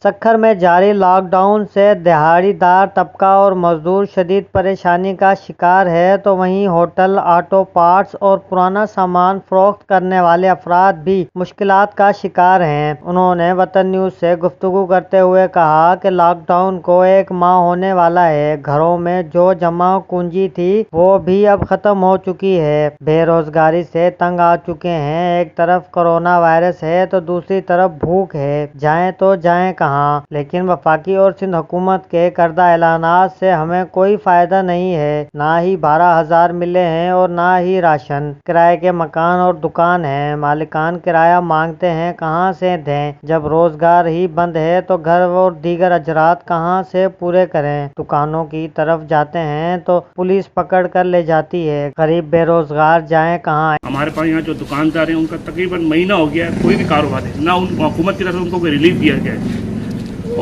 سکھر میں جاری lock down سے دہاڑی دار طبقہ اور مزدور شدید پریشانی کا شکار ہے، تو وہیں ہوٹل، آٹو پارٹس اور پرانا سامان فروخت کرنے والے افراد بھی مشکلات کا شکار ہیں۔ انہوں نے وطن نیوز سے گفتگو کرتے ہوئے کہا کہ لاک ڈاؤن کو 1 ماہ ہونے والا ہے، گھروں میں جو جمع پونجی تھی وہ بھی اب ختم ہو چکی ہے، بے روزگاری سے تنگ آ چکے ہیں، ایک طرف کورونا وائرس ہے تو دوسری طرف بھوک ہے، جائیں تو جائیں کہاں؟ لیکن وفاقی اور سندھ حکومت کے کردہ اعلانات سے ہمیں کوئی فائدہ نہیں ہے، نہ ہی 12,000 ملے ہیں اور نہ ہی راشن۔ کرائے کے مکان اور دکان ہیں، مالکان کرایہ مانگتے ہیں، کہاں سے دیں؟ جب روزگار ہی بند ہے تو گھر اور دیگر اجرات کہاں سے پورے کریں؟ دکانوں کی طرف جاتے ہیں تو پولیس پکڑ کر لے جاتی ہے، غریب بے روزگار جائیں کہاں؟ ہمارے پاس یہاں جو دکاندار ہیں ان کا تقریباً مہینہ ہو گیا ہے، کوئی بھی کاروبار ہے نہ، ان حکومت کی طرف سے ان کو کوئی ریلیف دیا گیا ہے،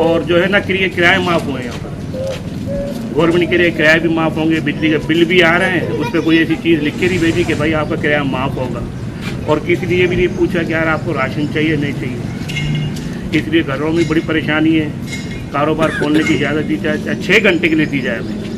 اور جو ہے نا کرائے معاف ہوئے ہیں یہاں پر، گورنمنٹ کے کرائے بھی معاف ہوں گے، بجلی کے بل بھی آ رہے ہیں، اس پہ کوئی ایسی چیز لکھ کے نہیں بھیجی کہ بھائی آپ کا کرایہ معاف ہوگا، اور کسی نے یہ بھی نہیں پوچھا کہ یار آپ کو راشن چاہیے نہیں چاہیے، اس لیے گھروں میں بڑی پریشانی ہے، کاروبار کھولنے کی اجازت دی جائے 6 گھنٹے کے لیے دی جائے ہمیں،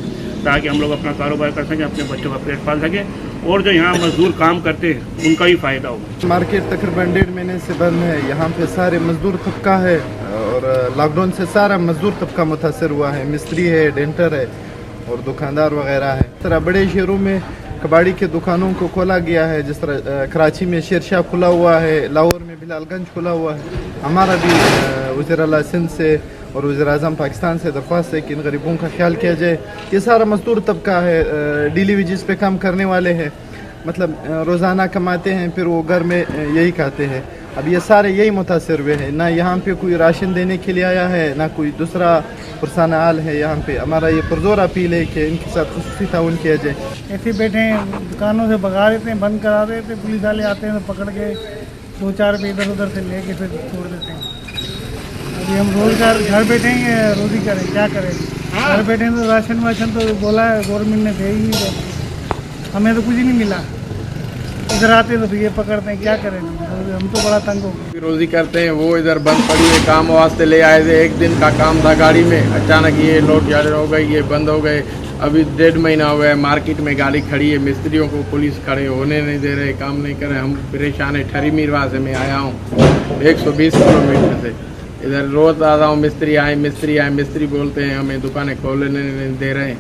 تاکہ ہم لوگ اپنا کاروبار کر سکیں، اپنے بچوں کا پیٹ پال سکیں، اور جو یہاں مزدور کام کرتے ہیں ان کا بھی فائدہ ہوگا۔ مارکیٹ تقریباً 1.5 مہینے سے بند ہے، یہاں پہ سارے مزدور طبقہ ہے، اور لاک ڈاؤن سے سارا مزدور طبقہ متاثر ہوا ہے، مستری ہے، ڈینٹر ہے اور دکاندار وغیرہ ہے۔ اس طرح بڑے شہروں میں کباڑی کے دکانوں کو کھولا گیا ہے، جس طرح کراچی میں شیر شاہ کھلا ہوا ہے، لاہور میں بلال گنج کھلا ہوا ہے۔ ہمارا بھی وزیر اعلیٰ سندھ سے اور وزیر اعظم پاکستان سے درخواست ہے کہ ان غریبوں کا خیال کیا جائے۔ یہ سارا مزدور طبقہ ہے، ڈیلی ویجز پہ کام کرنے والے ہیں، مطلب روزانہ کماتے ہیں، پھر وہ گھر میں یہی کھاتے ہیں۔ اب یہ سارے یہی متاثر ہوئے ہیں، نہ یہاں پہ کوئی راشن دینے کے لیے آیا ہے، نہ کوئی دوسرا پرسان حال ہے یہاں پہ۔ ہمارا یہ پرزور اپیل ہے کہ ان کے ساتھ خصوصی تعاون کیا جائے۔ ایسے بیٹھے ہیں، دکانوں سے بھگا دیتے ہیں، بند کرا دیتے ہیں، پولیس والے آتے ہیں تو پکڑ کے 2-4 روپے ادھر ادھر سے لے کے پھر چھوڑ دیتے ہیں۔ ابھی ہم روزگار گھر بیٹھے ہیں، روزی کریں، کیا کریں؟ گھر بیٹھے ہیں تو راشن تو بولا ہے گورنمنٹ نے دے ہی نہیں دے، ہمیں تو کچھ نہیں ملا، ادھر آتے تو یہ پکڑتے ہیں، کیا کریں؟ ہم تو بڑا تنگ ہو گئے۔ روزی کرتے ہیں، وہ ادھر بند پڑی ہے، کام واسطے لے آئے تھے، 1 دن کا کام تھا گاڑی میں، اچانک یہ لوڈ شیڈ ہو گئی، یہ بند ہو گئے۔ ابھی 1.5 مہینہ ہو گیا، مارکیٹ میں گاڑی کھڑی ہے، مستریوں کو پولیس کھڑے ہونے نہیں دے رہے، کام نہیں کر رہے، ہم پریشان ہیں۔ ٹھری میرواز سے میں آیا ہوں 120 کلومیٹر سے، ادھر روز آتا ہوں، مستری آئے، مستری بولتے ہیں ہمیں دکانیں کھولنے نہیں دے رہے ہیں،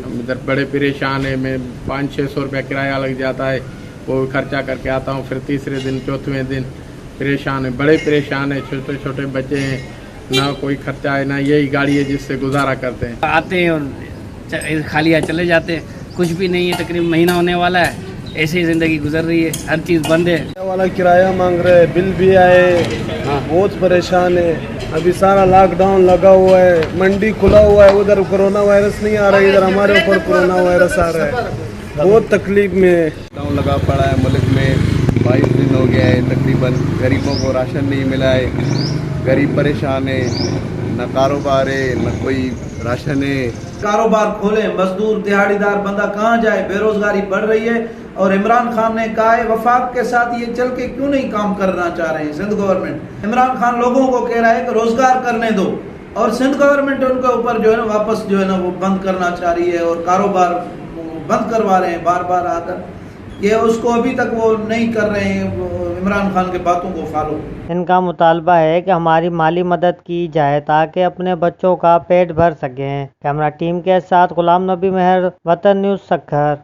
ہم ادھر بڑے پریشان ہیں۔ میں 500-600 روپیہ کرایہ لگ جاتا ہے، وہ خرچہ کر کے آتا ہوں، پھر تیسرے دن 4ویں دن پریشان ہے، بڑے پریشان ہیں، چھوٹے چھوٹے بچے ہیں، نہ کوئی خرچہ ہے، نہ یہی گاڑی ہے جس سے گزارا کرتے ہیں۔ آتے ہیں اور خالی چلے جاتے ہیں، کچھ بھی نہیں ہے، تقریباً مہینہ ہونے والا ہے، ایسے ہی زندگی گزر رہی ہے، ہر چیز بند ہے۔ والا کرایہ مانگ رہے، بل بھی آئے، بہت پریشان ہے۔ ابھی سارا لاک ڈاؤن لگا ہوا ہے، منڈی کھلا ہوا ہے، ادھر کرونا وائرس نہیں آ رہا ہے، ادھر ہمارے اوپر کرونا وائرس آ رہا ہے، بہت تکلیف میں ہے۔ ڈاؤن لگا پڑا ہے ملک میں، 22 دن ہو گیا ہے تقریباً، غریبوں کو راشن نہیں ملا ہے، غریب پریشان ہے، نہ کاروبار ہے، نہ کوئی راشن ہے۔ کاروبار کھولیں، مزدور دیہاڑی دار بندہ کہاں جائے؟ بے روزگاری بڑھ رہی ہے، اور عمران خان نے کہا ہے وفاق کے ساتھ یہ چل کے کیوں نہیں کام کرنا چاہ رہے ہیں سندھ گورنمنٹ؟ عمران خان لوگوں کو کہہ رہا ہے کہ روزگار کرنے دو، اور سندھ گورنمنٹ ان کے اوپر جو ہے نا واپس جو ہے نا وہ بند کرنا چاہ رہی ہے، اور کاروبار بند کروا رہے ہیں بار بار آ کر، یہ اس کو ابھی تک وہ نہیں کر رہے ہیں عمران خان کے باتوں کو فالو۔ ان کا مطالبہ ہے کہ ہماری مالی مدد کی جائے تاکہ اپنے بچوں کا پیٹ بھر سکیں۔ کیمرہ ٹیم کے ساتھ غلام نبی مہر، وطن نیوز سکھر۔